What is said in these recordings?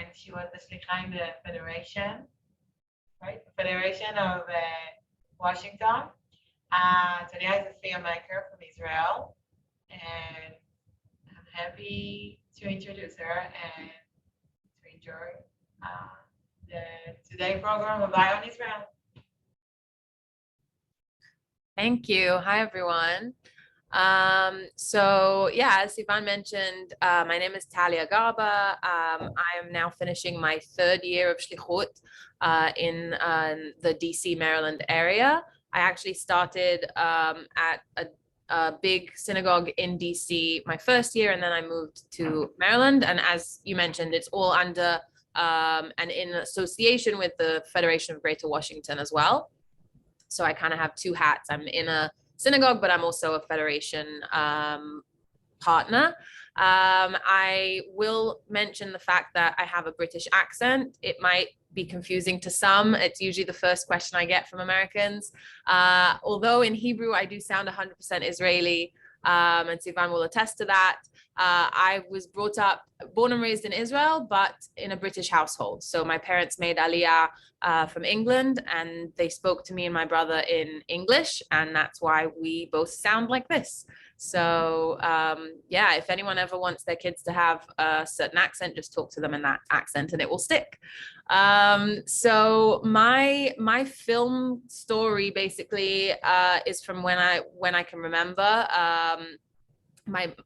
and she was the Shlicha in the Federation, right? The Federation of Washington. Talia is a filmmaker from Israel, and I'm happy to introduce her and to enjoy the today program of Eye on Israel. Thank you. Hi, everyone. So yeah, as Sivan mentioned, my name is Talia Garber. I am now finishing my third year of Shlichut in the DC, Maryland area. I actually started at a big synagogue in DC my first year, and then I moved to Maryland. And as you mentioned, it's all under and in association with the Federation of Greater Washington as well. So I kind of have two hats. I'm in a synagogue, but I'm also a Federation partner. I will mention the fact that I have a British accent. It might be confusing to some. It's usually the first question I get from Americans. Although in Hebrew, I do sound 100% Israeli, and Sivan will attest to that. I was born and raised in Israel, but in a British household. So my parents made Aliyah from England, and they spoke to me and my brother in English, and that's why we both sound like this. So yeah, if anyone ever wants their kids to have a certain accent, just talk to them in that accent and it will stick. So my film story basically is from when I can remember.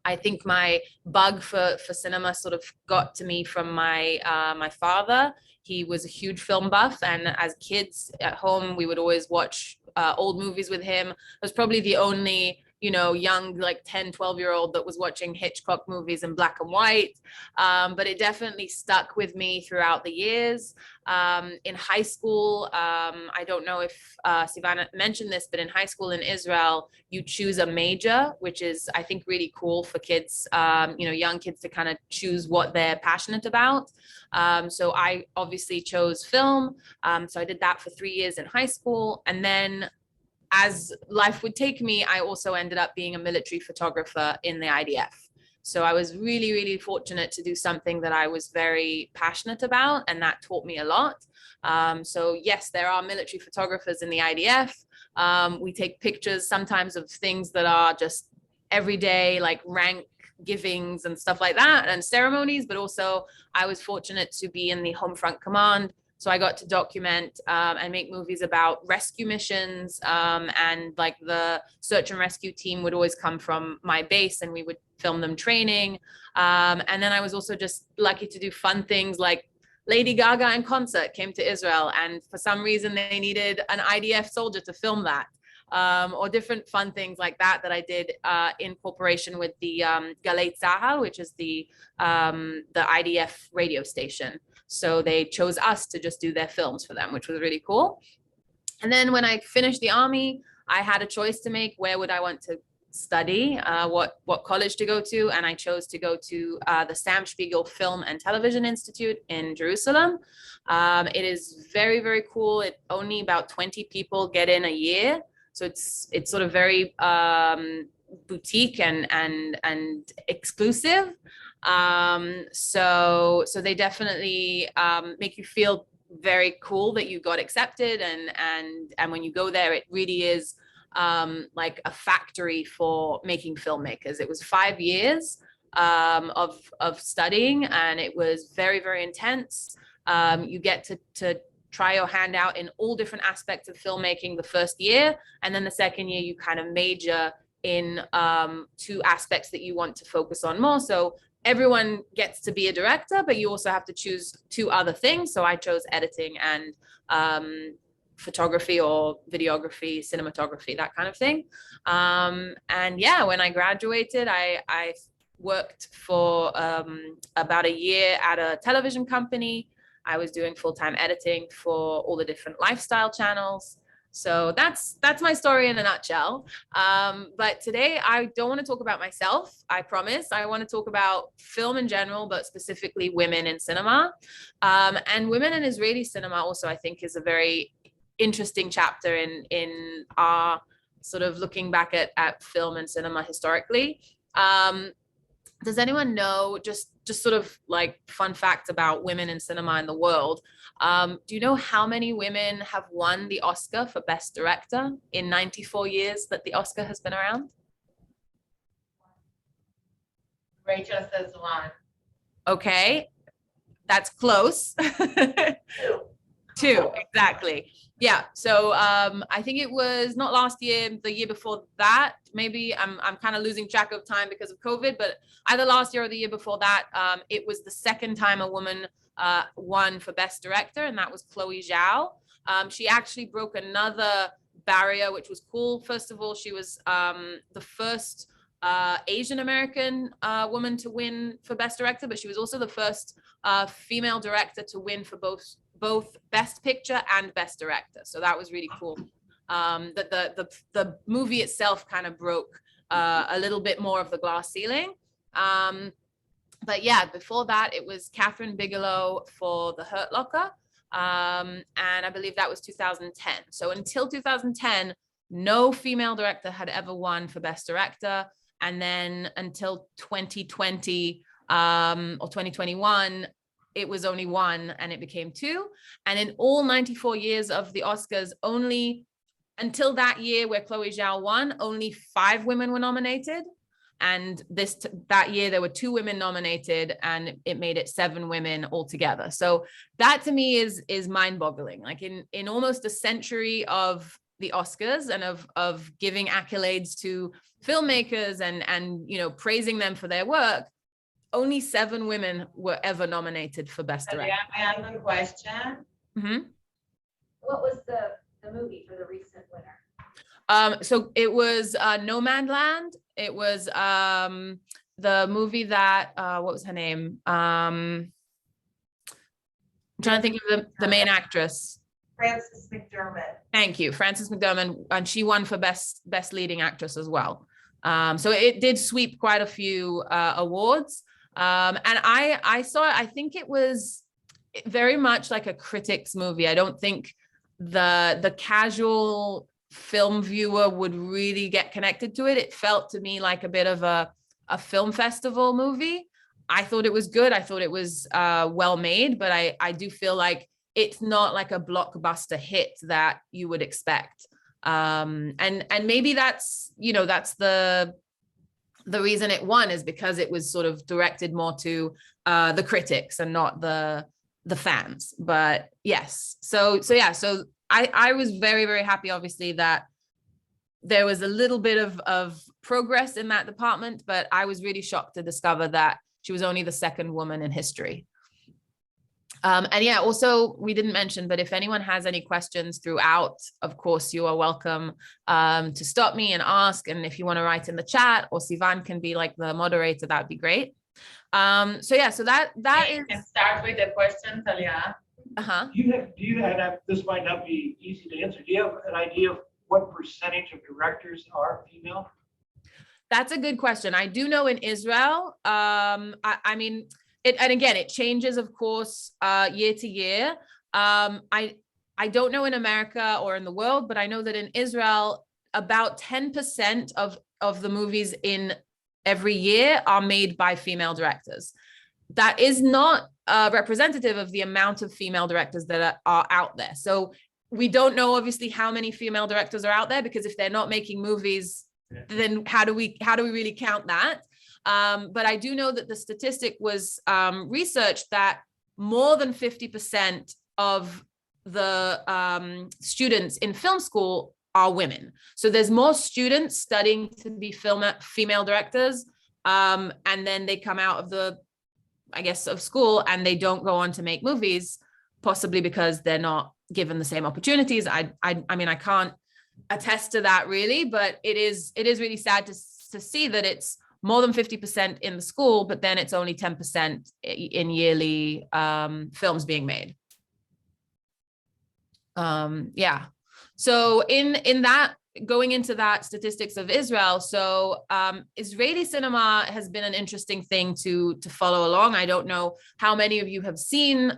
I think my bug for cinema sort of got to me from my father. He was a huge film buff, and as kids at home, we would always watch old movies with him. I was probably the only young, like 10, 12-year-old that was watching Hitchcock movies in black and white. But it definitely stuck with me throughout the years. In high school, I don't know if Sivan mentioned this, but in high school in Israel, you choose a major, which is, I think, really cool for kids, young kids to kind of choose what they're passionate about. So I obviously chose film. So I did that for 3 years in high school. And then as life would take me, I also ended up being a military photographer in the IDF. So I was really, really fortunate to do something that I was very passionate about, and that taught me a lot. So yes, there are military photographers in the IDF. We take pictures sometimes of things that are just everyday, like rank givings and stuff like that, and ceremonies, but also I was fortunate to be in the Home Front Command. So I got to document and make movies about rescue missions, and like the search and rescue team would always come from my base, and we would film them training. And then I was also just lucky to do fun things like Lady Gaga in concert came to Israel, and for some reason they needed an IDF soldier to film that. Or different fun things like that I did in cooperation with the Galei Tzahal, which is the IDF radio station. So they chose us to just do their films for them, which was really cool. And then when I finished the army, I had a choice to make. Where would I want to study, what college to go to? And I chose to go to the Sam Spiegel Film and Television Institute in Jerusalem. It is very, very cool. It only about 20 people get in a year. So it's sort of very boutique and exclusive. So they definitely make you feel very cool that you got accepted, and when you go there, it really is like a factory for making filmmakers. It was 5 years of studying, and it was very, very intense. You get to try your hand out in all different aspects of filmmaking the first year, and then the second year you kind of major in two aspects that you want to focus on more. So everyone gets to be a director, but you also have to choose two other things. So I chose editing and photography or videography, cinematography, that kind of thing. And yeah, when I graduated, I worked for about a year at a television company. I was doing full-time editing for all the different lifestyle channels. So that's my story in a nutshell. But today I don't want to talk about myself, I promise. I want to talk about film in general, but specifically women in cinema. And women in Israeli cinema also, I think, is a very interesting chapter in our sort of looking back at film and cinema historically. does anyone know, just sort of like fun fact about women in cinema in the world? Do you know how many women have won the Oscar for Best Director in 94 years that the Oscar has been around? Rachel says one. Okay, that's close. Two. Two, exactly. Yeah. So I think it was not last year, the year before that. Maybe I'm kind of losing track of time because of COVID, but either last year or the year before that, it was the second time a woman won for Best Director, and that was Chloe Zhao. She actually broke another barrier, which was cool. First of all, she was the first Asian American woman to win for Best Director, but she was also the first female director to win for both Best Picture and Best Director. So that was really cool. That the movie itself kind of broke a little bit more of the glass ceiling. But yeah, before that, it was Catherine Bigelow for The Hurt Locker. And I believe that was 2010. So until 2010, no female director had ever won for Best Director. And then until 2020 or 2021, it was only one and it became two. And in all 94 years of the Oscars, only until that year where Chloe Zhao won, only 5 women were nominated. And that year there were 2 women nominated, and it made it 7 women altogether. So that to me is mind-boggling. Like in almost a century of the Oscars and of giving accolades to filmmakers and you know, praising them for their work, only 7 women were ever nominated for Best Director. Yeah, I have a question. Mm-hmm. What was the movie for the recent winner? So it was Nomadland. It was the movie that what was her name? I'm trying to think of the main actress. Frances McDermott. Thank you, Frances McDermott, and she won for best leading actress as well. So it did sweep quite a few awards. And I saw it. I think it was very much like a critic's movie. I don't think the casual film viewer would really get connected to it. It felt to me like a bit of a film festival movie. I thought it was good. I thought it was well made, but I do feel like it's not like a blockbuster hit that you would expect. And maybe that's, you know, that's the reason it won, is because it was sort of directed more to the critics and not the fans. But yes, so yeah, so I was very, very happy, obviously, that there was a little bit of progress in that department, but I was really shocked to discover that she was only the 2nd woman in history. And yeah, also we didn't mention, but if anyone has any questions throughout, of course, you are welcome to stop me and ask. And if you want to write in the chat, or Sivan can be like the moderator, that would be great. So yeah, so that is. And start with the question, Talia. Uh-huh. Do you have, this might not be easy to answer. Do you have an idea of what percentage of directors are female? That's a good question. I do know in Israel, I mean, and again, it changes, of course, year to year. I don't know in America or in the world, but I know that in Israel, about 10% of the movies in every year are made by female directors. That is not representative of the amount of female directors that are out there. So we don't know, obviously, how many female directors are out there, because if they're not making movies, then how do we really count that? But I do know that the statistic was researched that more than 50% of the students in film school are women. So there's more students studying to be female directors, and then they come out of of school, and they don't go on to make movies, possibly because they're not given the same opportunities. I mean, I can't attest to that really, but it is really sad to see that it's more than 50% in the school, but then it's only 10% in yearly films being made. Yeah. So in that, going into that statistics of Israel, so Israeli cinema has been an interesting thing to follow along. I don't know how many of you have seen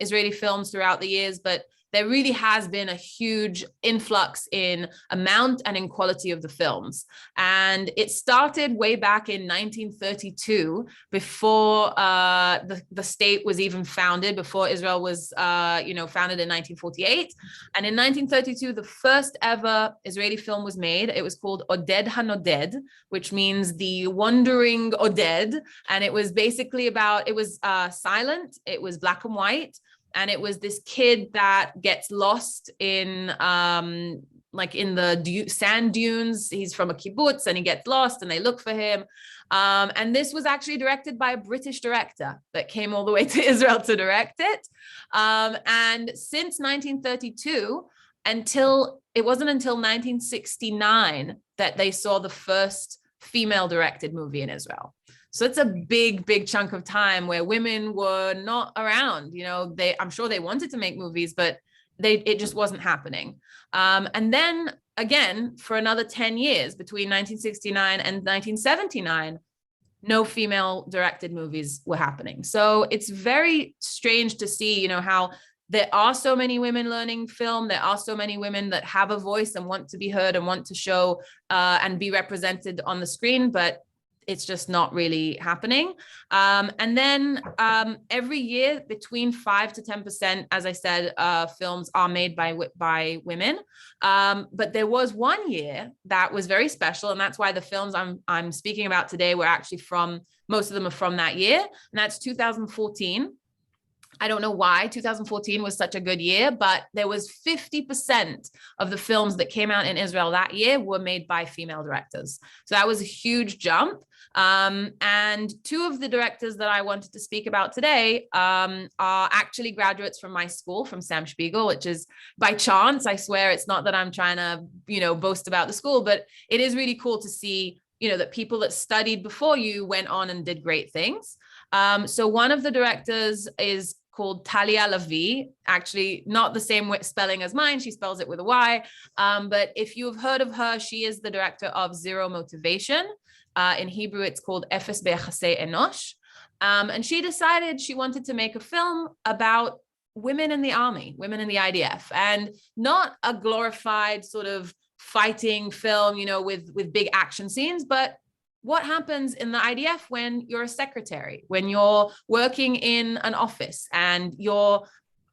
Israeli films throughout the years, but there really has been a huge influx in amount and in quality of the films. And it started way back in 1932, before the state was even founded, before Israel was founded in 1948. And in 1932, the first ever Israeli film was made. It was called Oded HaNoded, which means the wandering Oded. And it was basically about, it was silent, it was black and white. And it was this kid that gets lost in the sand dunes. He's from a kibbutz and he gets lost and they look for him. And this was actually directed by a British director that came all the way to Israel to direct it. And since 1932, it wasn't until 1969 that they saw the first female directed movie in Israel. So it's a big, big chunk of time where women were not around. I'm sure they wanted to make movies, but it just wasn't happening. And then again, for another 10 years, between 1969 and 1979, no female directed movies were happening. So it's very strange to see, how there are so many women learning film. There are so many women that have a voice and want to be heard and want to show and be represented on the screen, but it's just not really happening. And then every year, between 5 to 10%, as I said, films are made by women. But there was one year that was very special, and that's why the films I'm speaking about today were actually most of them are from that year, and that's 2014. I don't know why 2014 was such a good year, but there was 50% of the films that came out in Israel that year were made by female directors. So that was a huge jump. And two of the directors that I wanted to speak about today are actually graduates from my school, from Sam Spiegel, which is by chance. I swear it's not that I'm trying to, boast about the school, but it is really cool to see, that people that studied before you went on and did great things. So one of the directors is called Talia Lavi, actually not the same spelling as mine. She spells it with a Y. But if you've heard of her, she is the director of Zero Motivation. In Hebrew, it's called Efes Beyachasei Enosh. And she decided she wanted to make a film about women in the army, women in the IDF, and not a glorified sort of fighting film, with big action scenes, but what happens in the IDF when you're a secretary, when you're working in an office and your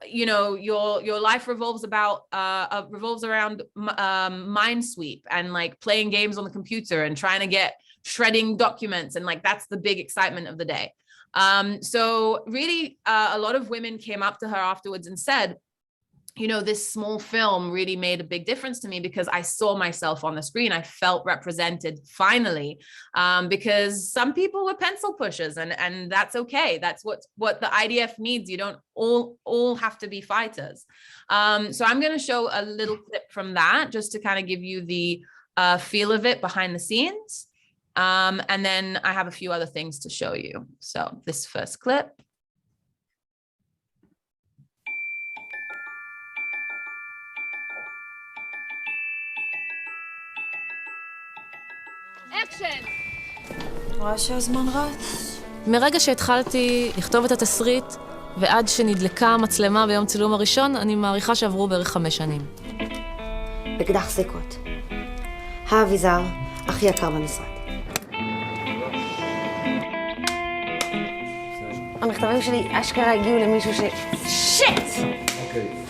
life revolves around Minesweep and like playing games on the computer and trying to get shredding documents, and like that's the big excitement of the day. So really, a lot of women came up to her afterwards and said, this small film really made a big difference to me because I saw myself on the screen. I felt represented finally, because some people were pencil pushers, and that's okay. That's what the IDF needs. You don't all have to be fighters. So I'm going to show a little clip from that just to kind of give you the feel of it behind the scenes. And then I have a few other things to show you. So this first clip. רואה שהזמן רץ. מרגע שהתחלתי לכתוב את התסריט ועד שנדלקה המצלמה ביום צילום הראשון, אני מעריכה שעברו בערך 5 שנים. בקדח סיכות. האביזר הכי יקר במשרד. המכתבים שלי אשכרה הגיעו למישהו שיט! אוקיי.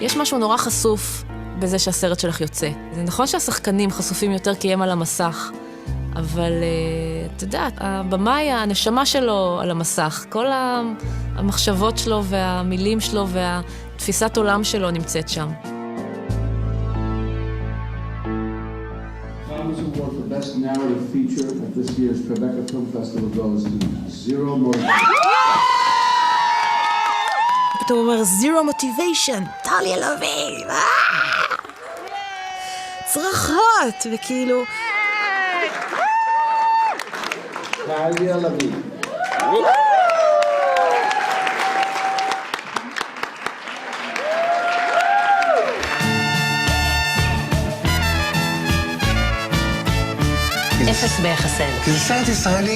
יש משהו נורא חשוף בזה שהסרט שלך יוצא. זה נכון שהשחקנים חשופים יותר כי הם על המסך, אבל את יודעת, הבמאי, הנשמה שלו על המסך, כל המחשבות שלו והמילים שלו והתפיסת עולם שלו נמצאת שם. Films Award for Best Narrative Feature at this year's Tribeca Film Festival goes to Zero Motivation. פתאום אומר, Zero Motivation, טליה לוי, צרחות, וכאילו... טליה לוי. אפס ביחסינו. כי זה סרט ישראלי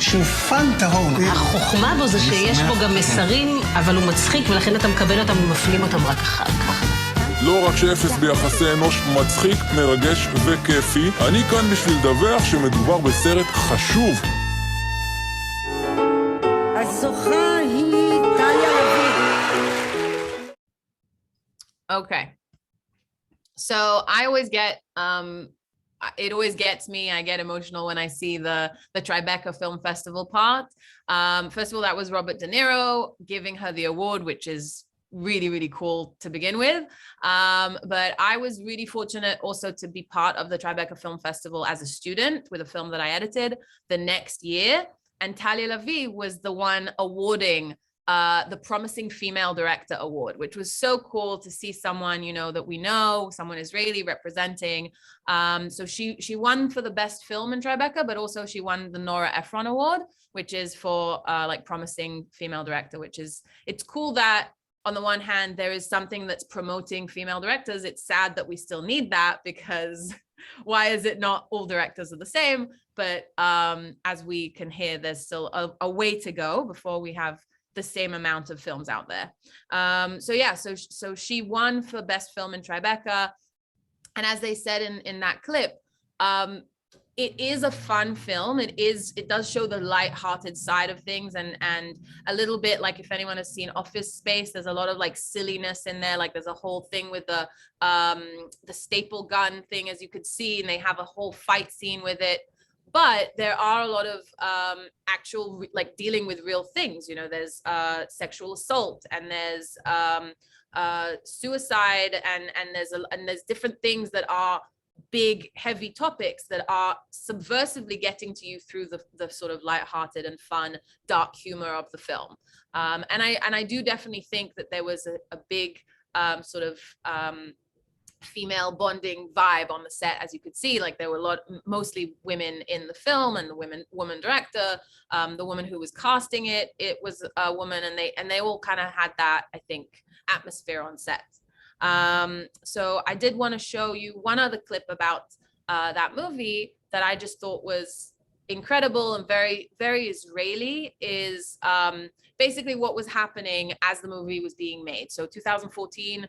שהוא פן טהור. החוכמה בו זה שיש בו גם מסרים, אבל הוא מצחיק, ולכן אתה מקבל אותם ומפנים אותם רק אחר כך. לא רק שאפס ביחסי אנוש מצחיק, מרגש וכיפי, אני כאן בשביל לדווח שמדובר בסרט חשוב. הזוכה היא טליה גרבר. Okay. So I always get, it always gets me, I get emotional when I see the Tribeca Film Festival part. First of all, that was Robert De Niro giving her the award, which is really, really cool to begin with. But I was really fortunate also to be part of the Tribeca Film Festival as a student with a film that I edited the next year. And Talia Lavi was the one awarding the Promising Female Director Award, which was so cool to see someone, you know, that we know, someone Israeli representing. So she won for the best film in Tribeca, but also she won the Nora Ephron Award, which is for like Promising Female Director, which is, it's cool that on the one hand, there is something that's promoting female directors. It's sad that we still need that because why is it not all directors are the same? But as we can hear, there's still a way to go before we have the same amount of films out there. So she won for best film in Tribeca. And as they said in that clip, it is a fun film. It does show the light-hearted side of things and a little bit like if anyone has seen Office Space, there's a lot of like silliness in there. Like there's a whole thing with the staple gun thing, as you could see, and they have a whole fight scene with it. But there are a lot of actual like dealing with real things. You know, there's sexual assault and there's suicide and there's different things that are big, heavy topics that are subversively getting to you through the sort of lighthearted and fun, dark humor of the film. And I do definitely think that there was a big sort of female bonding vibe on the set, as you could see. Like there were mostly women in the film, and the woman director, the woman who was casting it was a woman, and they all kind of had that, I think, atmosphere on set. So I did want to show you one other clip about that movie that I just thought was incredible and very, very Israeli, is basically what was happening as the movie was being made. So 2014,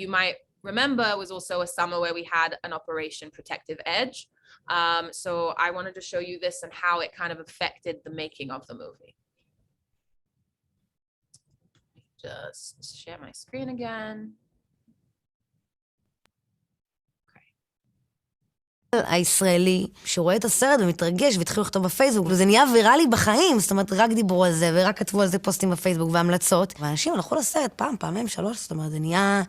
you might remember, was also a summer where we had an Operation Protective Edge. So I wanted to show you this and how it kind of affected the making of the movie. Just share my screen again. הישראלי שרואה את הסרט ומתרגש והתחילו לכתוב בפייסבוק, וזה נהיה ויראלי בחיים, זאת אומרת רק דיברו על זה ורק כתבו על זה פוסטים בפייסבוק והמלצות, ואנשים הלכו לסרט פעם, פעמיים, שלוש, זאת אומרת זה נהיה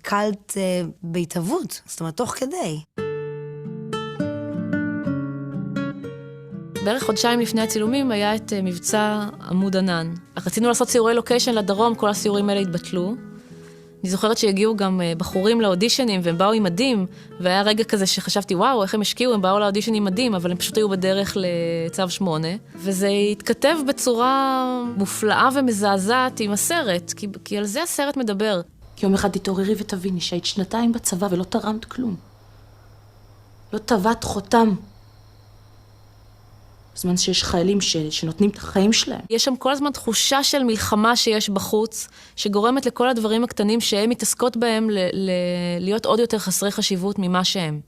קלט בהתהוות, זאת אומרת תוך כדי. בערך חודשיים לפני הצילומים היה את מבצע עמוד ענן. רצינו לעשות סיורי לוקיישן לדרום, כל הסיורים האלה התבטלו. אני זוכרת שהגיעו גם בחורים לאודישנים, והם באו עם מדים, והיה רגע כזה שחשבתי, וואו, איך הם השקיעו, הם באו לאודישן עם מדים, אבל הם פשוט היו בדרך לצו 8, וזה התכתב בצורה מופלאה ומזעזעת עם הסרט, כי על זה הסרט מדבר. כי יום אחד תתעוררי ותביני שהיית 2 בצבא ולא תרמת כלום. לא טבעת חותם. בזמן שיש חיילים שנותנים את החיים שלהם. יש שם כל הזמן תחושה של מלחמה שיש בחוץ, שגורמת לכל הדברים הקטנים שהן מתעסקות בהם להיות עוד יותר חסרי חשיבות ממה שהם.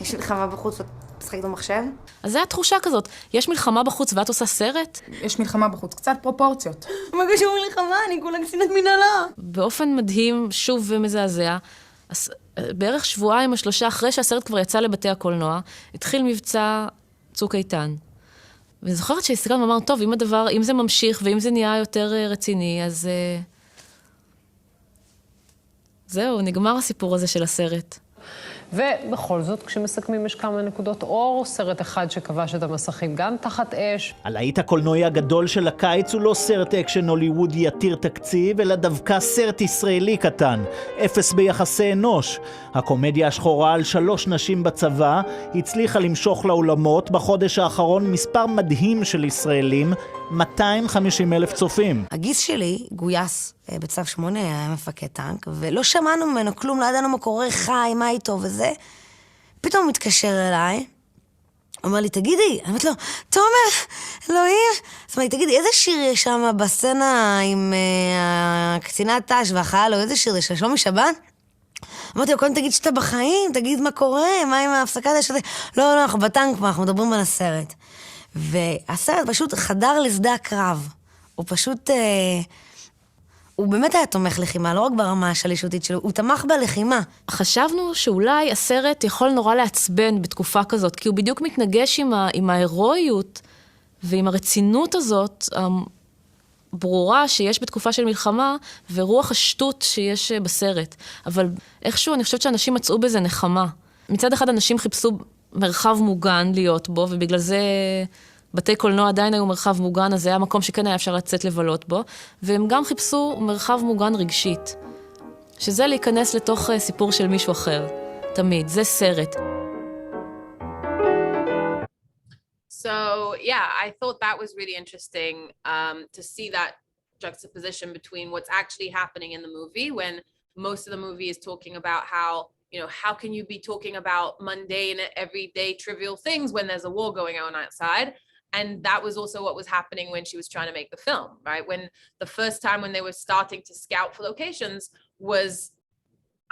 יש מלחמה בחוץ ואת משחקת במחשב? אז זה התחושה כזאת. יש מלחמה בחוץ ואת עושה סרט? יש מלחמה בחוץ, קצת פרופורציות. מה קשור מלחמה? אני כולה קצינת מנהלה. באופן מדהים, שוב ומזעזע, בערך 2-3 שבועות אחרי שהסרט כבר יצא לבתי הקולנוע, התחיל מבצע צוק איתן. ואני זוכרת שהסתכלנו ואמרנו, טוב, אם זה ממשיך ואם זה נהיה יותר רציני, אז זהו, נגמר הסיפור הזה של הסרט. ובכל זאת, כשמסכמים יש כמה נקודות אור, סרט אחד שכבש את המסכים גם תחת אש. הלהיט הקולנועי הגדול של הקיץ הוא לא סרט אקשן הוליוודי עתיר תקציב, אלא דווקא סרט ישראלי קטן, אפס ביחסי אנוש. הקומדיה השחורה על 3 נשים בצבא הצליחה למשוך לאולמות בחודש האחרון מספר מדהים של ישראלים, 250,000 צופים. הגיס שלי גויס בצו 8, היה מפקד טנק, ולא שמענו ממנו כלום, לא ידענו מה קורה, חי, מה איתו וזה. פתאום הוא מתקשר אליי, הוא אומר לי, תגידי, אני אומרת לו, תומר, אלוהים. אז אמרתי, תגידי, איזה שיר יש שם בסצנה עם הקצינת ת"ש והחייל, או איזה שיר יש? שלומי שבן? אמרתי לו, קודם תגיד שאתה בחיים, תגיד מה קורה, מה עם ההפסקה הזה? לא, אנחנו בטנק, אנחנו מדברים על הסרט. והסרט פשוט חדר לשדה הקרב. הוא פשוט, הוא באמת היה תומך לחימה, לא רק ברמה השלישותית שלו, הוא תמך בלחימה. חשבנו שאולי הסרט יכול נורא לעצבן בתקופה כזאת, כי הוא בדיוק מתנגש עם ההירואיות ועם הרצינות הזאת ברורה שיש בתקופה של מלחמה, ורוח השטות שיש בסרט. אבל איכשהו אני חושבת שאנשים מצאו בזה נחמה. מצד אחד אנשים חיפשו מרחב מוגן להיות בו, ובגלל זה בתי קולנוע עדיין היו מרחב מוגן, אז זה היה מקום שכן היה אפשר לצאת לבלות בו, והם גם חיפשו מרחב מוגן רגשית, שזה להיכנס לתוך סיפור של מישהו אחר. תמיד, זה סרט. So, yeah, I thought that was really interesting to see that juxtaposition between what's actually happening in the movie when most of the movie is talking about how, you know, how can you be talking about mundane, everyday, trivial things when there's a war going on outside? And that was also what was happening when she was trying to make the film, right? When the first time when they were starting to scout for locations was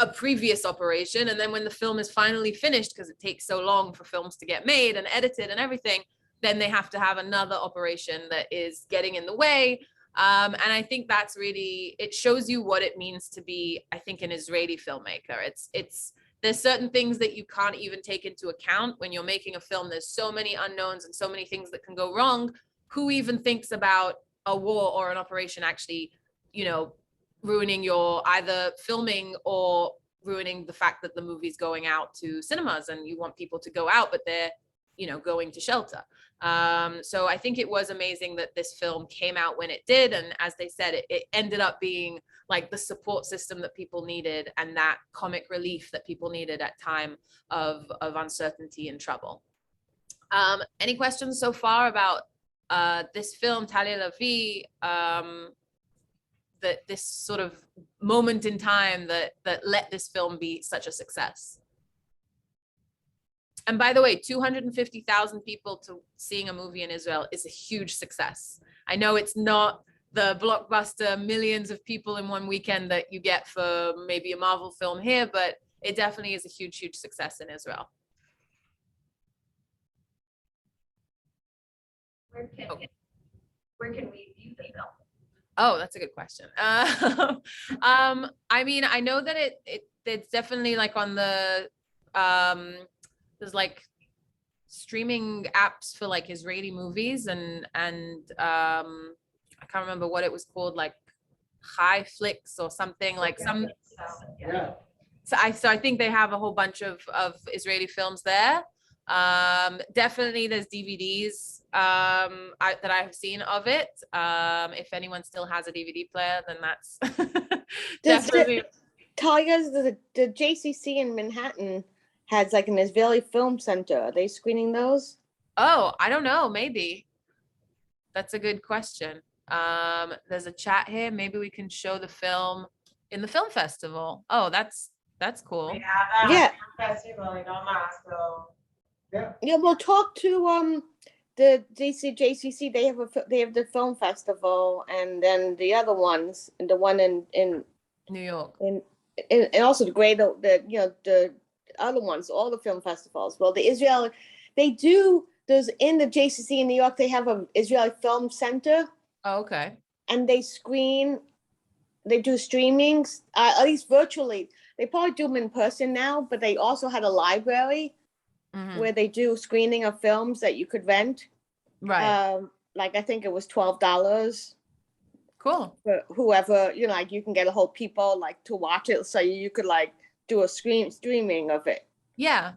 a previous operation. And then when the film is finally finished, because it takes so long for films to get made and edited and everything, then they have to have another operation that is getting in the way. And I think that's really, it shows you what it means to be, I think, an Israeli filmmaker. There's certain things that you can't even take into account when you're making a film. There's so many unknowns and so many things that can go wrong. Who even thinks about a war or an operation actually, you know, ruining your either filming or ruining the fact that the movie's going out to cinemas and you want people to go out, but they're, you know, going to shelter. So I think it was amazing that this film came out when it did. And as they said, it ended up being like the support system that people needed and that comic relief that people needed at time of uncertainty and trouble. Any questions so far about this film, Talia Lavi, that this sort of moment in time that let this film be such a success? And by the way, 250,000 people to seeing a movie in Israel is a huge success. I know it's not the blockbuster millions of people in one weekend that you get for maybe a Marvel film here, but it definitely is a huge, huge success in Israel. Where can we view the film? Oh, that's a good question. I mean, I know that it's definitely like on the, there's like streaming apps for like Israeli movies and I can't remember what it was called, like High Flicks or something, like some. Yeah. So I think they have a whole bunch of Israeli films there. Definitely there's DVDs that I've seen of it. If anyone still has a DVD player, then that's definitely. Talia's the JCC in Manhattan has like an Israeli film center. Are they screening those? Oh, I don't know. Maybe. That's a good question. There's a chat here. Maybe we can show the film in the film festival. Oh, that's cool. We have Yeah. festival in Omaha, so. Yeah, we'll talk to the JCC. They have the film festival, and then the other ones, and the one in New York, and also the other ones, all the film festivals. Well, the Israeli, they do. There's in the JCC in New York. They have an Israeli film center. Oh, okay. And they do streamings, at least virtually. They probably do them in person now, but they also had a library where they do screening of films that you could rent. Right. Like I think it was $12. Cool. For whoever, like you can get a whole people like to watch it, so you could like do a streaming of it. Yeah.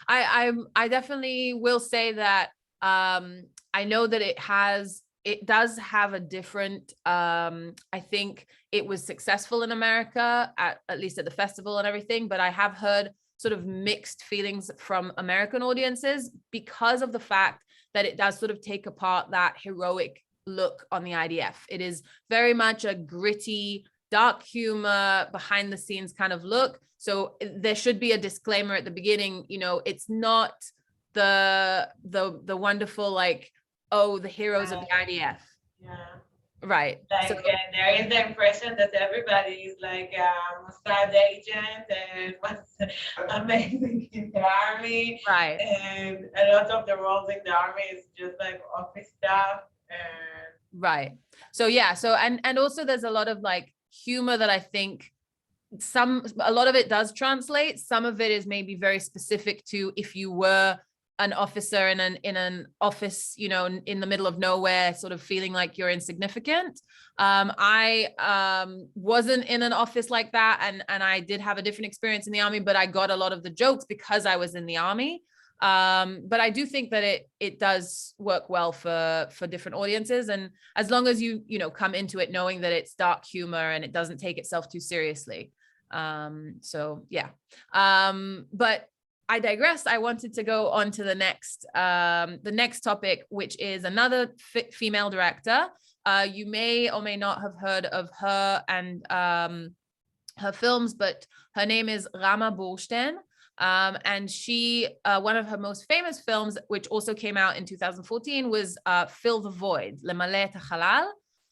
I definitely will say that I know that it does have a different, I think it was successful in America, at least at the festival and everything, but I have heard sort of mixed feelings from American audiences because of the fact that it does sort of take apart that heroic look on the IDF. It is very much a gritty, dark humor, behind the scenes kind of look. So there should be a disclaimer at the beginning, it's not the wonderful, like, oh, the heroes of the IDF. Yeah. Right. Like, So, there is the impression that everybody is like a Mossad agent and what's amazing in the army. right. And a lot of the roles in the army is just like office stuff. And Right. So yeah. So and also there's a lot of like humor that I think a lot of it does translate. Some of it is maybe very specific to if you were an officer in an office, you know, in the middle of nowhere, sort of feeling like you're insignificant. I wasn't in an office like that, and I did have a different experience in the army, but I got a lot of the jokes because I was in the army. But I do think that it does work well for different audiences, and as long as you come into it knowing that it's dark humor and it doesn't take itself too seriously. So yeah. But I digress. I wanted to go on to the next topic, which is another female director. You may or may not have heard of her and her films, but her name is Rama Burstein. And she, one of her most famous films, which also came out in 2014, was Fill the Void, Lemale et Halal.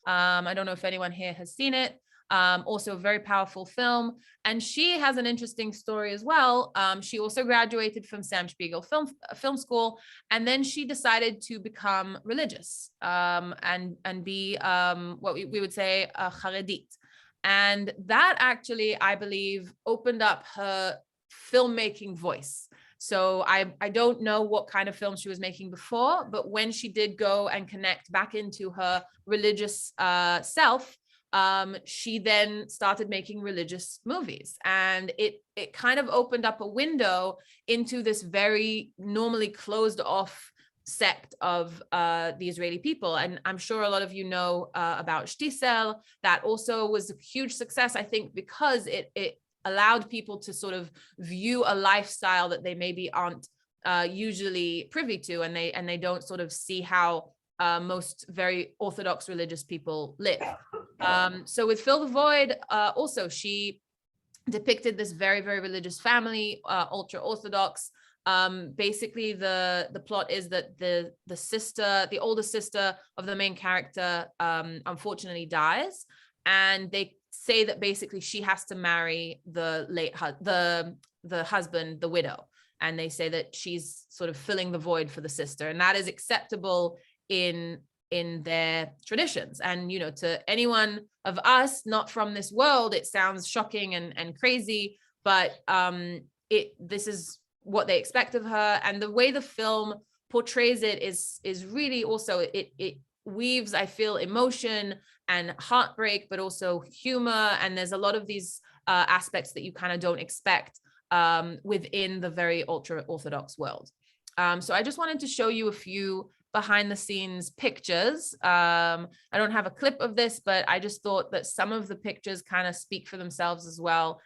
I don't know if anyone here has seen it. Also a very powerful film. And she has an interesting story as well. She also graduated from Sam Spiegel film school. And then she decided to become religious and be what we would say a Haredit. And that actually, I believe, opened up her filmmaking voice. So I don't know what kind of film she was making before, but when she did go and connect back into her religious self, she then started making religious movies, and it kind of opened up a window into this very normally closed off sect of the Israeli people. And I'm sure a lot of you know about Shtisel. That also was a huge success, I think, because it allowed people to sort of view a lifestyle that they maybe aren't usually privy to, and they don't sort of see how most very Orthodox religious people live. So with Fill the Void, also she depicted this very, very religious family, ultra Orthodox. Basically, the plot is that the older sister of the main character, unfortunately dies, and they say that basically she has to marry the husband, the widow, and they say that she's sort of filling the void for the sister, and that is acceptable in their traditions. And to anyone of us not from this world, it sounds shocking and crazy, but this is what they expect of her. And the way the film portrays it is really also, it weaves, I feel, emotion and heartbreak, but also humor. And there's a lot of these aspects that you kind of don't expect within the very ultra Orthodox world. So I just wanted to show you a few behind the scenes pictures. I don't have a clip of this, but I just thought that some of the pictures kind of speak for themselves as well.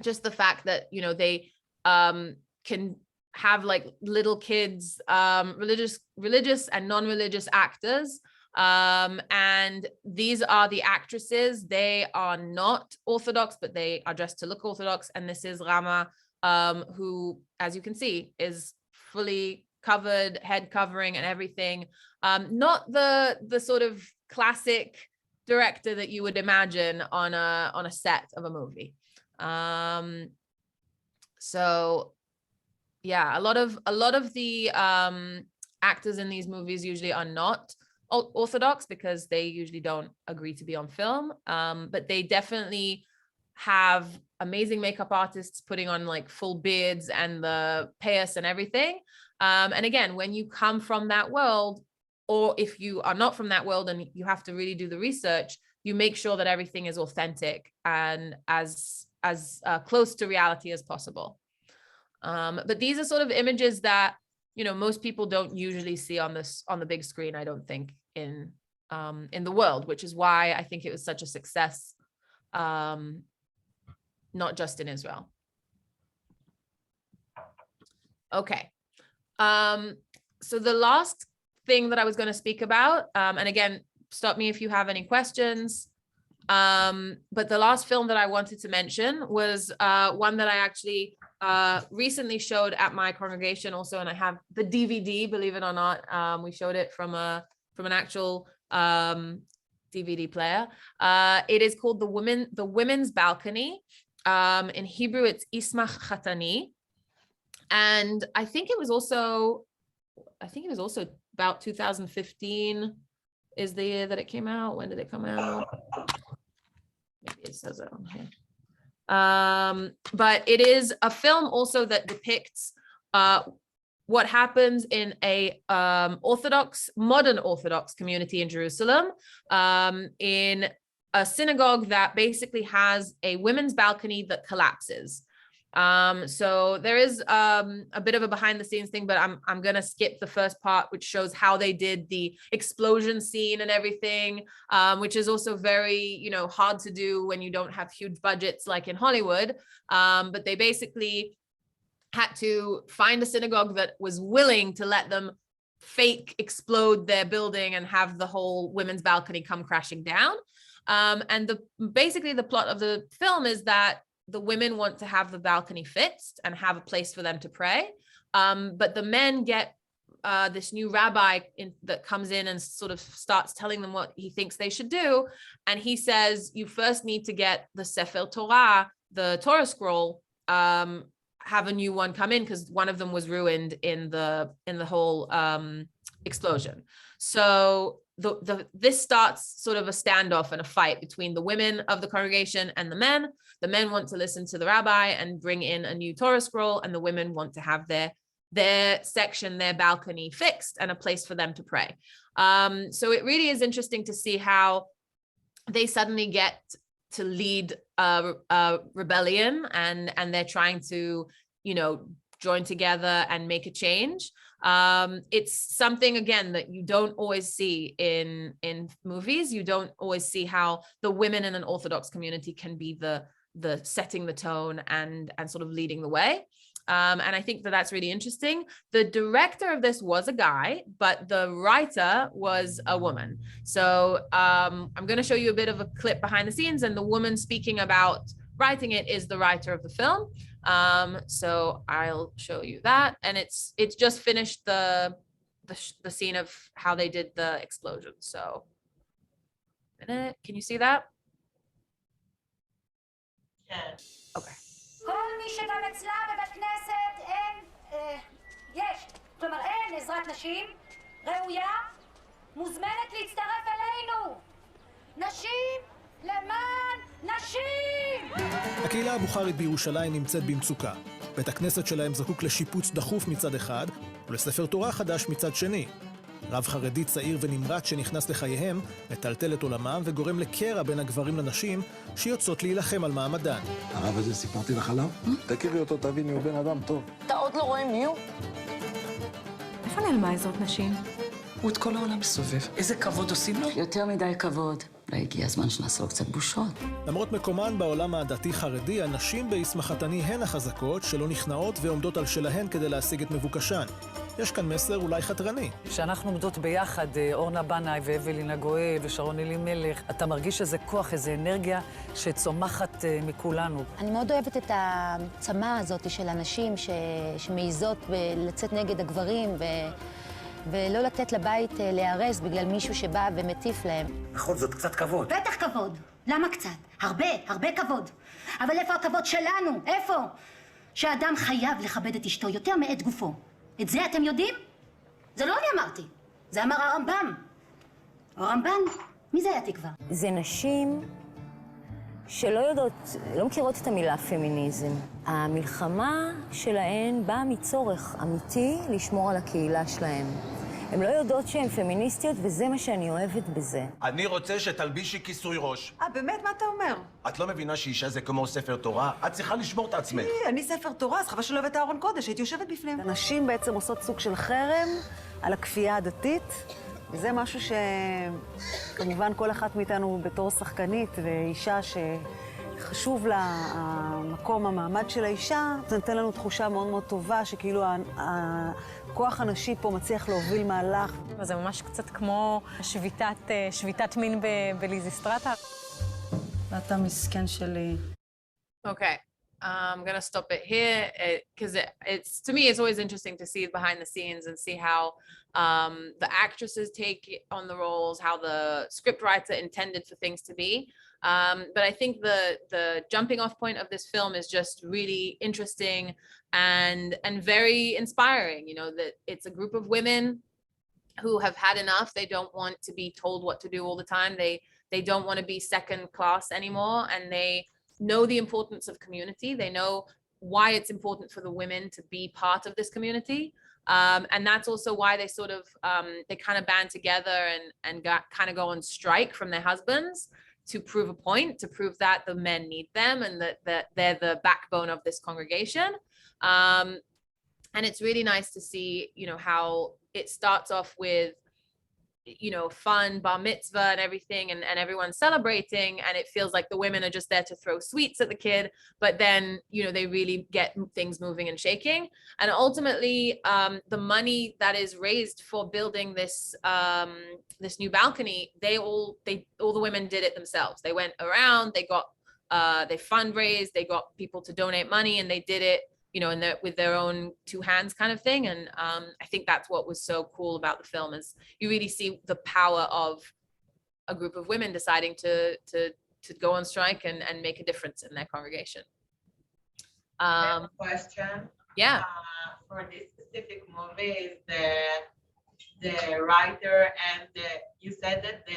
Just the fact that, they can have like little kids, religious and non-religious actors. And these are the actresses. They are not Orthodox, but they are dressed to look Orthodox. And this is Rama, who, as you can see, is fully covered, head covering and everything. Not the sort of classic director that you would imagine on a set of a movie. So yeah, a lot of the actors in these movies usually are not Orthodox because they usually don't agree to be on film. But they definitely have amazing makeup artists putting on like full beards and the payas and everything. And again, when you come from that world, or if you are not from that world and you have to really do the research, you make sure that everything is authentic and as close to reality as possible. But these are sort of images that, most people don't usually see on the big screen, I don't think, in the world, which is why I think it was such a success, not just in Israel. Okay. So the last thing that I was going to speak about, and again, stop me if you have any questions, but the last film that I wanted to mention was one that I actually recently showed at my congregation also, and I have the DVD, believe it or not. We showed it from an actual DVD player. It is called the Women's Balcony. In Hebrew, it's Ismach Chatani. And I think it was also about 2015 is the year that it came out. When did it come out? Maybe it says it on here. But it is a film also that depicts what happens in a modern Orthodox community in Jerusalem, in a synagogue that basically has a women's balcony that collapses. So there is a bit of a behind the scenes thing, but I'm gonna skip the first part, which shows how they did the explosion scene and everything, which is also very, hard to do when you don't have huge budgets like in Hollywood. But they basically had to find a synagogue that was willing to let them fake explode their building and have the whole women's balcony come crashing down. And basically the plot of the film is that the women want to have the balcony fixed and have a place for them to pray. But the men get this new rabbi that comes in and sort of starts telling them what he thinks they should do. And he says, you first need to get the Sefer Torah, the Torah scroll, have a new one come in because one of them was ruined in the whole explosion. So this starts sort of a standoff and a fight between the women of the congregation and the men. The men want to listen to the rabbi and bring in a new Torah scroll, and the women want to have their section, their balcony fixed and a place for them to pray. So it really is interesting to see how they suddenly get to lead a rebellion, and they're trying to, join together and make a change. It's something, again, that you don't always see in movies. You don't always see how the women in an Orthodox community can be the setting the tone and sort of leading the way. And I think that that's really interesting. The director of this was a guy, but the writer was a woman. So I'm going to show you a bit of a clip behind the scenes, and the woman speaking about writing it is the writer of the film. So I'll show you that. And it's just finished the scene of how they did the explosion. So, can you see that? Yes. Okay. כל מי שגם אצלה בבית כנסת יש, כלומר אין עזרת נשים ראויה, מוזמנת להצטרף אלינו. נשים למען נשים! הקהילה הבוכרית בירושלים נמצאת במצוקה. בית הכנסת שלהם זקוק לשיפוץ דחוף מצד אחד, ולספר תורה חדש מצד שני. רב חרדי צעיר ונמרץ שנכנס לחייהם, מטלטל את עולמם וגורם לקרע בין הגברים לנשים שיוצאות להילחם על מעמדן. הרב הזה סיפרתי לך עליו? תכירי אותו, תביני, הוא בן אדם טוב. אתה עוד לא רואה מי הוא? איפה נעלמה עזרת נשים? הוא את כל העולם מסובב. איזה כבוד עושים לו? יותר מדי כבוד. אולי הגיע הזמן שנעשה לו קצת בושות. למרות מקומן בעולם הדתי-חרדי, הנשים בישמח חתני הן החזקות שלא נכנעות ועומדות על שלהן כדי להשיג את מבוקשן. יש כאן מסר אולי חתרני. כשאנחנו עומדות ביחד, אורנה בנאי ואבלינה גואל ושרון אלימלך, אתה מרגיש איזה כוח, איזה אנרגיה שצומחת מכולנו. אני מאוד אוהבת את הצמא הזאת של הנשים שמעיזות לצאת נגד הגברים ולא לתת לבית להיהרס בגלל מישהו שבא ומטיף להם. בכל זאת, קצת כבוד. בטח כבוד. למה קצת? הרבה כבוד. אבל איפה הכבוד שלנו? איפה? שהאדם חייב לכבד את אשתו יותר מאת גופו. את זה אתם יודעים? זה לא אני אמרתי. זה אמר הרמב"ם. הרמב"ם? מי זה היה תקווה? זה נשים שלא יודעות, לא מכירות את המילה פמיניזם. המלחמה שלהן באה מצורך אמיתי לשמור על הקהילה שלהן. הן לא יודעות שהן פמיניסטיות, וזה מה שאני אוהבת בזה. אני רוצה שתלבישי כיסוי ראש. באמת? מה אתה אומר? את לא מבינה שאישה זה כמו ספר תורה? את צריכה לשמור את עצמך. אני ספר תורה, אז חבל שלא הבאת ארון קודש, הייתי יושבת בפניהם. הנשים בעצם עושות סוג של חרם על הכפייה הדתית, וזה משהו שכמובן כל אחת מאיתנו בתור שחקנית ואישה שחשוב לה המקום, המעמד של האישה, זה נותן לנו תחושה מאוד מאוד טובה שכאילו הכוח הנשי פה מצליח להוביל מהלך. זה ממש קצת כמו שביתת מין בליזיסטרטה. ואתה מסכן שלי. Okay. I'm gonna stop it here because it's to me it's always interesting to see behind the scenes and see how the actresses take on the roles, how the scriptwriter intended for things to be. But I think the jumping off point of this film is just really interesting and very inspiring. You know, that it's a group of women who have had enough. They don't want to be told what to do all the time. They don't want to be second class anymore, and they know the importance of community. They know why it's important for the women to be part of this community. And that's also why they sort of, they kind of band together and kind of go on strike from their husbands to prove a point, to prove that the men need them and that they're the backbone of this congregation. And it's really nice to see, you know, how it starts off with, you know, fun bar mitzvah and everything, and everyone's celebrating, and it feels like the women are just there to throw sweets at the kid, but then, you know, they really get things moving and shaking. And ultimately, the money that is raised for building this this new balcony, all the women did it themselves. They went around, they got they fundraised, they got people to donate money, and they did it, you know, with their own two hands kind of thing. And I think that's what was so cool about the film, is you really see the power of a group of women deciding to go on strike and make a difference in their congregation. I have a question. Yeah. For this specific movie, is the writer and you said that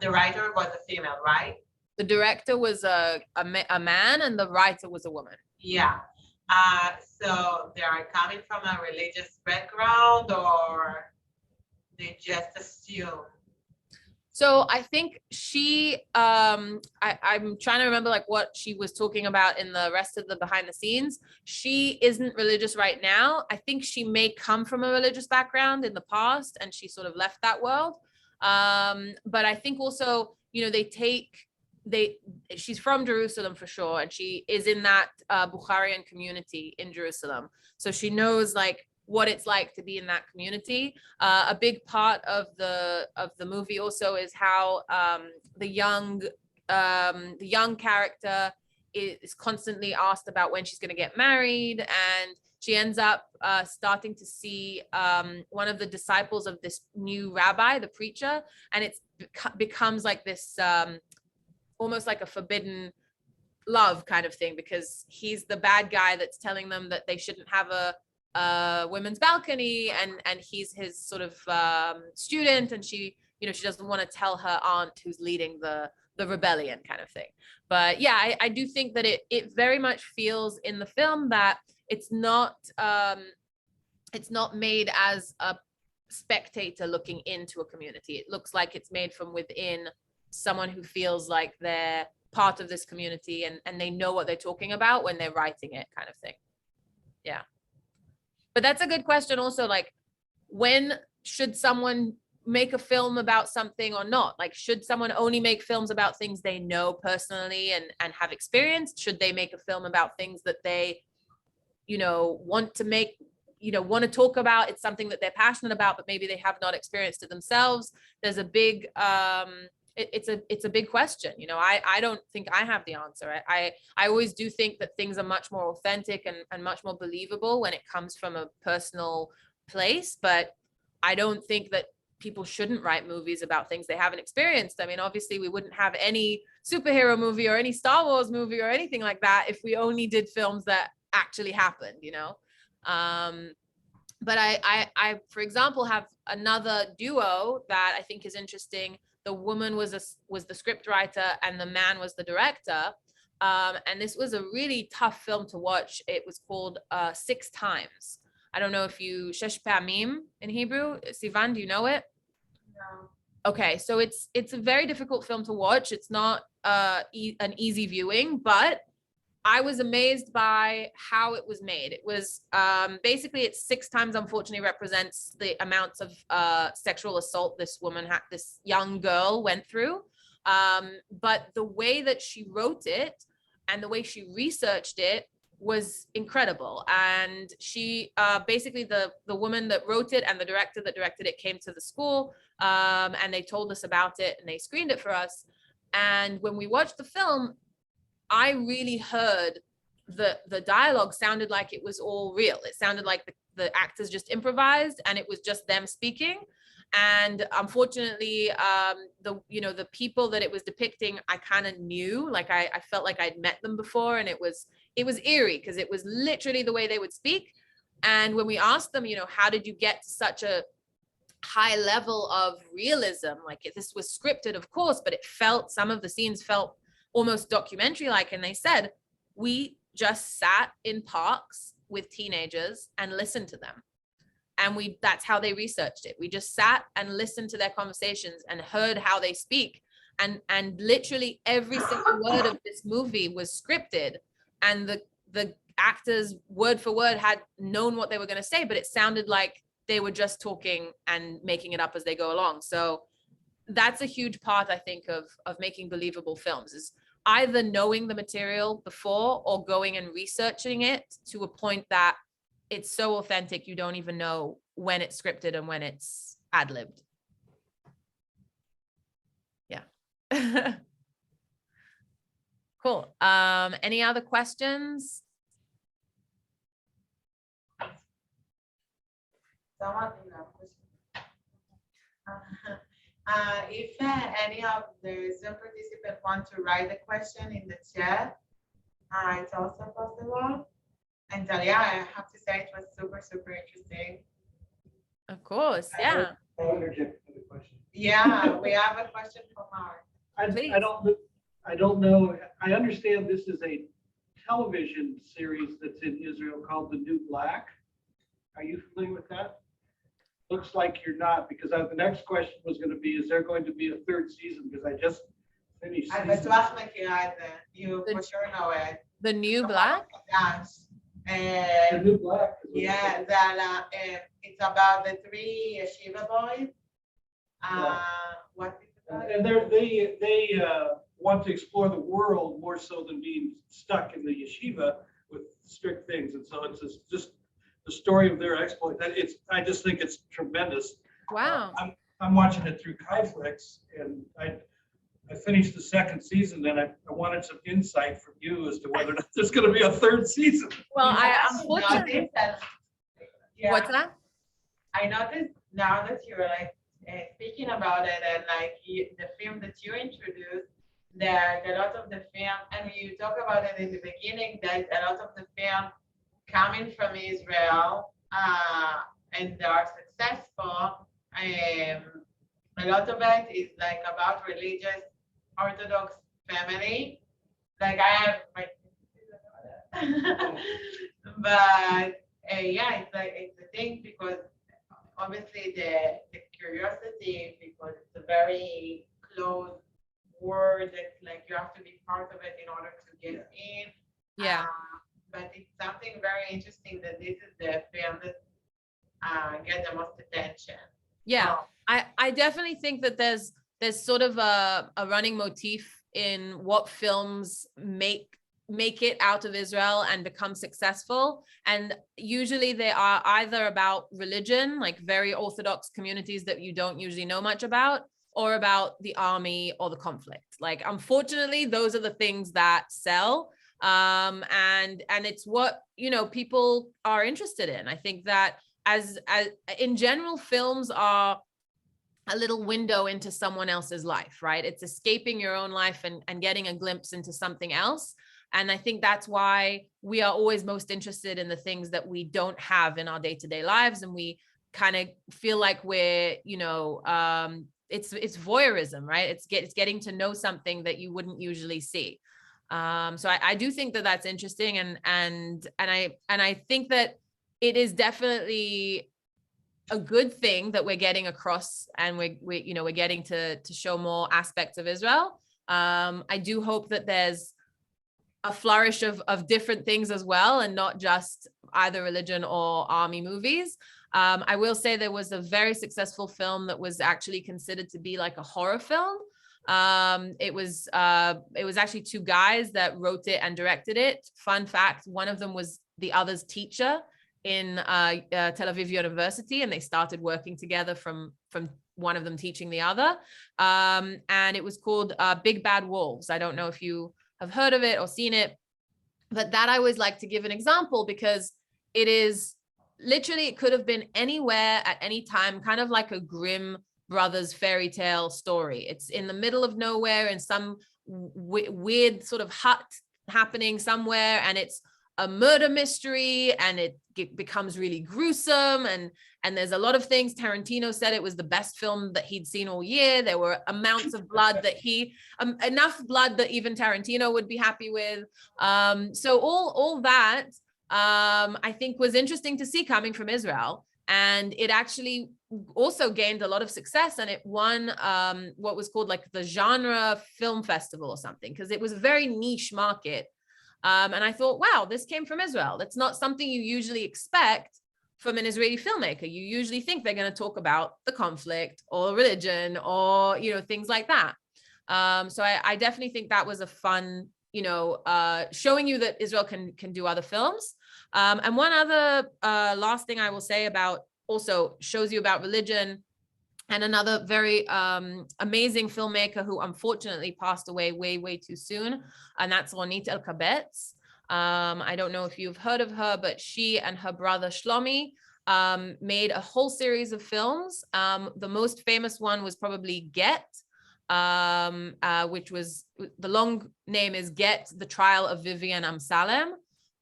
the writer was a female, right? The director was a man and the writer was a woman. Yeah. So they are coming from a religious background, or they just assume? So I think she, I'm trying to remember like what she was talking about in the rest of the behind the scenes. She isn't religious right now. I think she may come from a religious background in the past, and she sort of left that world. But I think also, you know, she's from Jerusalem for sure, and she is in that Bukharian community in Jerusalem, so she knows like what it's like to be in that community. A big part of the movie also is how the young character is constantly asked about when she's going to get married, and she ends up starting to see one of the disciples of this new rabbi, the preacher, and it becomes like this almost like a forbidden love kind of thing, because he's the bad guy that's telling them that they shouldn't have a women's balcony, and he's his sort of student, and she, you know, she doesn't want to tell her aunt who's leading the rebellion kind of thing. But yeah, I do think that it very much feels in the film that it's not made as a spectator looking into a community. It looks like it's made from within someone who feels like they're part of this community and they know what they're talking about when they're writing it, kind of thing. Yeah. But that's a good question also, like, when should someone make a film about something or not? Like, should someone only make films about things they know personally and have experienced? Should they make a film about things that they, you know, want to talk about? It's something that they're passionate about, but maybe they have not experienced it themselves. There's a big it's a big question. You know, I don't think I have the answer. I always do think that things are much more authentic and much more believable when it comes from a personal place, but I don't think that people shouldn't write movies about things they haven't experienced. I mean, obviously we wouldn't have any superhero movie or any Star Wars movie or anything like that if we only did films that actually happened, you know. But I for example have another duo that I think is interesting. The woman was the script writer and the man was the director. And this was a really tough film to watch. It was called 6 Times. I don't know if you, Shesh Pa'amim in Hebrew. Sivan, do you know it? No. Okay, so it's a very difficult film to watch. It's not an easy viewing, but I was amazed by how it was made. It was basically, it's 6 times, unfortunately, represents the amounts of sexual assault this young girl went through. But the way that she wrote it and the way she researched it was incredible. And she basically, the woman that wrote it and the director that directed it came to the school, and they told us about it and they screened it for us. And when we watched the film, I really heard the dialogue sounded like it was all real. It sounded like the actors just improvised and it was just them speaking. And unfortunately, the people that it was depicting, I kind of knew, like I felt like I'd met them before, and it was eerie because it was literally the way they would speak. And when we asked them, how did you get to such a high level of realism? Like this was scripted, of course, but some of the scenes felt almost documentary-like. And they said, we just sat in parks with teenagers and listened to them. And that's how they researched it. We just sat and listened to their conversations and heard how they speak. And literally every single word of this movie was scripted. And the actors word for word had known what they were going to say, but it sounded like they were just talking and making it up as they go along. So that's a huge part, I think, of making believable films, is either knowing the material before or going and researching it to a point that it's so authentic you don't even know when it's scripted and when it's ad-libbed. Yeah. Cool. Any other questions? If any of the Zoom participants want to write a question in the chat, it's also possible. And Talia, I have to say it was super, super interesting. Of course, yeah. I'll interject with a question. Yeah, we have a question from Mark. I don't know. I understand this is a television series that's in Israel called The New Black. Are you familiar with that? Looks like you're not, because the next question was going to be, is there going to be a third season? Because I just finished. You for sure know it. The New Black? Yes. The New Black. Yeah, that it's about the 3 yeshiva boys. What is it about? And they want to explore the world more so than being stuck in the yeshiva with strict things. And so it's just the story of their exploit. I just think it's tremendous. Wow. I'm watching it through Kyflix, and I finished the second season, and I wanted some insight from you as to whether or not there's going to be a third season. Well, unfortunately, what's that? I noticed now that you're like speaking about it, and like the film that you introduced, there a lot of the film, and you talk about it in the beginning, there's a lot of the film coming from Israel, and they are successful. A lot of it is like about religious Orthodox family. Like I have my but yeah, it's a thing because obviously the curiosity, because it's a very close word that like you have to be part of it in order to get in. Yeah. But it's something very interesting that this is the film that get the most attention. Yeah, I definitely think that there's sort of a running motif in what films make it out of Israel and become successful. And usually they are either about religion, like very Orthodox communities that you don't usually know much about, or about the army or the conflict. Like, unfortunately, those are the things that sell. And it's what, people are interested in. I think that as in general, films are a little window into someone else's life, right? It's escaping your own life and getting a glimpse into something else. And I think that's why we are always most interested in the things that we don't have in our day-to-day lives. And we kind of feel like we're, it's voyeurism, right? It's getting to know something that you wouldn't usually see. So I do think that that's interesting. And I think that it is definitely a good thing that we're getting across, and we're getting to show more aspects of Israel. I do hope that there's a flourish of different things as well, and not just either religion or army movies. I will say there was a very successful film that was actually considered to be like a horror film. It was actually 2 guys that wrote it and directed it. Fun fact, one of them was the other's teacher in Tel Aviv University, and they started working together from one of them teaching the other. And it was called Big Bad Wolves. I don't know if you have heard of it or seen it. But that I always like to give an example because it is literally, it could have been anywhere at any time, kind of like a Grimm Brothers fairy tale story. It's in the middle of nowhere in some weird sort of hut happening somewhere, and it's a murder mystery, and it becomes really gruesome, and there's a lot of things. Tarantino said it was the best film that he'd seen all year. There were amounts of blood that enough blood that even Tarantino would be happy with. So all that I think was interesting to see coming from Israel, and it actually also gained a lot of success, and it won what was called like the genre film festival or something, because it was a very niche market. And I thought, wow, this came from Israel. That's not something you usually expect from an Israeli filmmaker. You usually think they're going to talk about the conflict or religion or, you know, things like that. So I definitely think that was a fun, you know, showing you that Israel can do other films. And one other last thing I will say about, also shows you about religion, and another very amazing filmmaker who unfortunately passed away way too soon, and that's Juanita El Cabetz. I don't know if you've heard of her, but she and her brother Shlomi made a whole series of films. The most famous one was probably Get, which was, the long name is Get, the Trial of Vivian Amsalem.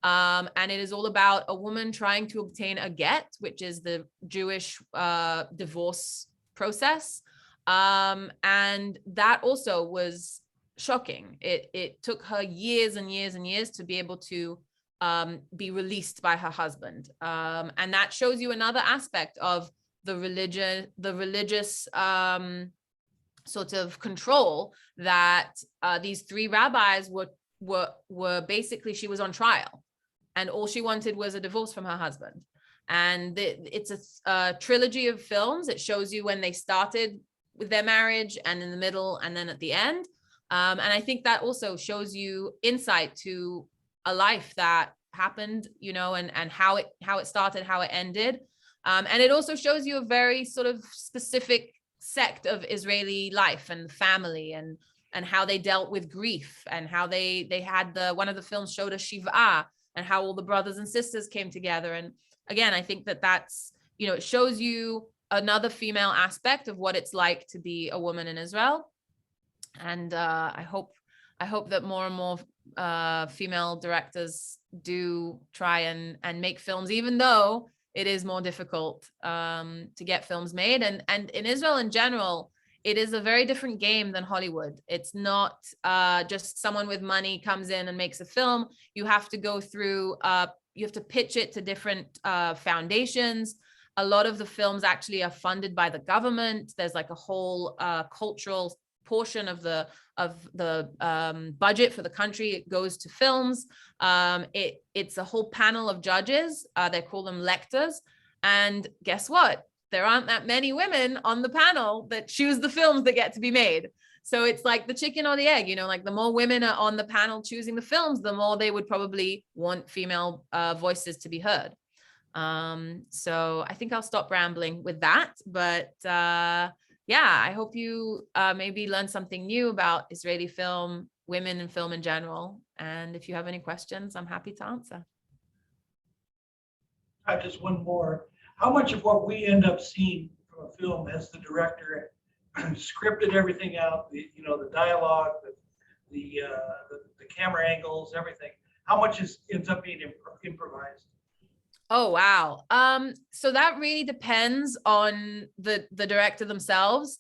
And it is all about a woman trying to obtain a get, which is the Jewish divorce process. And that also was shocking. It took her years and years and years to be able to be released by her husband. And that shows you another aspect of the religious sort of control that these three rabbis were basically, she was on trial, and all she wanted was a divorce from her husband. And it's a trilogy of films. It shows you when they started with their marriage, and in the middle, and then at the end. And I think that also shows you insight to a life that happened, you know, and how it started, how it ended. And it also shows you a very sort of specific sect of Israeli life and family, and how they dealt with grief, and how they had one of the films showed a Shiva, and how all the brothers and sisters came together. And again, I think that's, you know, it shows you another female aspect of what it's like to be a woman in Israel. And I hope that more and more female directors do try and make films, even though it is more difficult to get films made. And in Israel in general, it is a very different game than Hollywood. It's not just someone with money comes in and makes a film. You have to go through, you have to pitch it to different foundations. A lot of the films actually are funded by the government. There's like a whole cultural portion of the budget for the country. It goes to films. It's a whole panel of judges. They call them lectors. And guess what? There aren't that many women on the panel that choose the films that get to be made. So it's like the chicken or the egg, you know, like the more women are on the panel choosing the films, the more they would probably want female voices to be heard. So I think I'll stop rambling with that. But yeah, I hope you maybe learn something new about Israeli film, women in film in general. And if you have any questions, I'm happy to answer. Just one more. How much of what we end up seeing from a film has the director scripted everything out, the dialogue, the camera angles, everything? How much ends up being improvised? Oh, wow. So that really depends on the director themselves.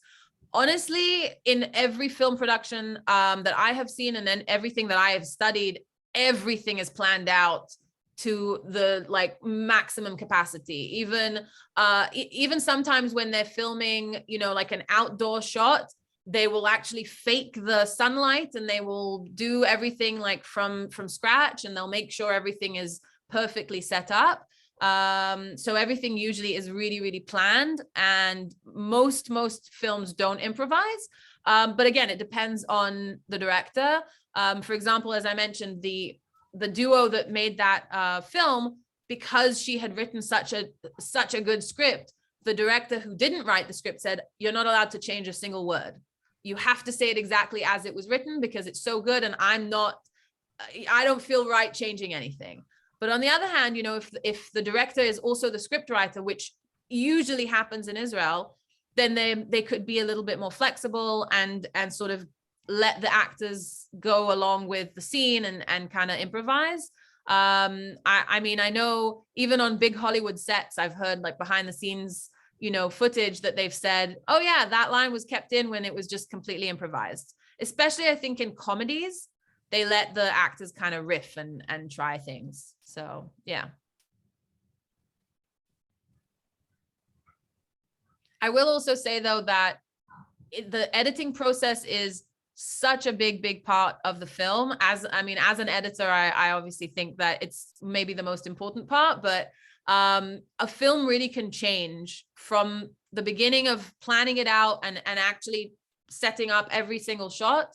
Honestly, in every film production that I have seen, and then everything that I have studied, everything is planned out to the like maximum capacity. Even sometimes when they're filming, you know, like an outdoor shot, they will actually fake the sunlight, and they will do everything like from scratch, and they'll make sure everything is perfectly set up. So everything usually is really planned, and most films don't improvise. But again, it depends on the director. For example, as I mentioned, the duo that made that film, because she had written such a good script, the director who didn't write the script said, "You're not allowed to change a single word." you have to say it exactly as it was written because it's so good, and I don't feel right changing anything. But on the other hand, if the director is also the script writer, which usually happens in Israel, then they could be a little bit more flexible and sort of let the actors go along with the scene and kind of improvise. I mean, I know even on big Hollywood sets, I've heard like behind the scenes, footage that they've said, oh yeah, that line was kept in when it was just completely improvised. Especially I think in comedies, they let the actors kind of riff and try things. So yeah. I will also say though that the editing process is such a big part of the film. As an editor, I obviously think that it's maybe the most important part, but a film really can change from the beginning of planning it out and actually setting up every single shot.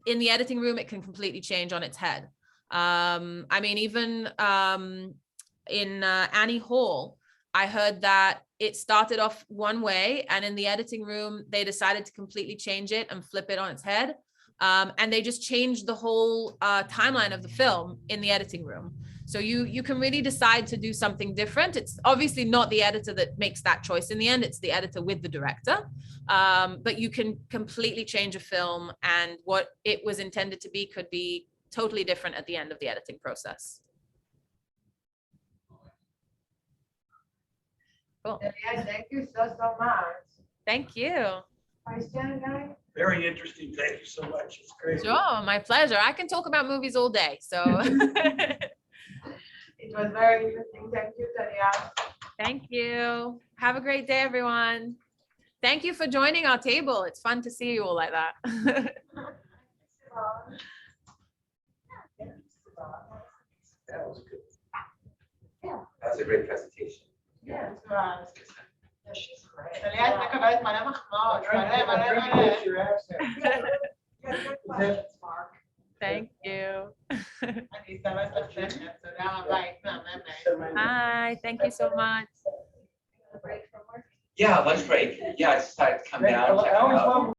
In the editing room, it can completely change on its head. Even in Annie Hall, I heard that it started off one way, and in the editing room, they decided to completely change it and flip it on its head. And they just changed the whole timeline of the film in the editing room. So you can really decide to do something different. It's obviously not the editor that makes that choice in the end. It's the editor with the director. But you can completely change a film, and what it was intended to be could be totally different at the end of the editing process. Cool. Thank you so much. Thank you. Question, guys? Very interesting. Thank you so much. It's great. Sure, my pleasure. I can talk about movies all day. So it was very interesting. Thank you, Talia. Thank you. Have a great day, everyone. Thank you for joining our table. It's fun to see you all like that. That was good. Yeah. That was a great presentation. Yeah, it was. Yeah, she's great. Talia מקבלת מלא מחמאות. מלא. Thank you. אני שמה לך שכם. תודה רבה, היית מהממת. Hi, thank you so much. Yeah, lunch break. Yeah, I decided to come down. Check it out.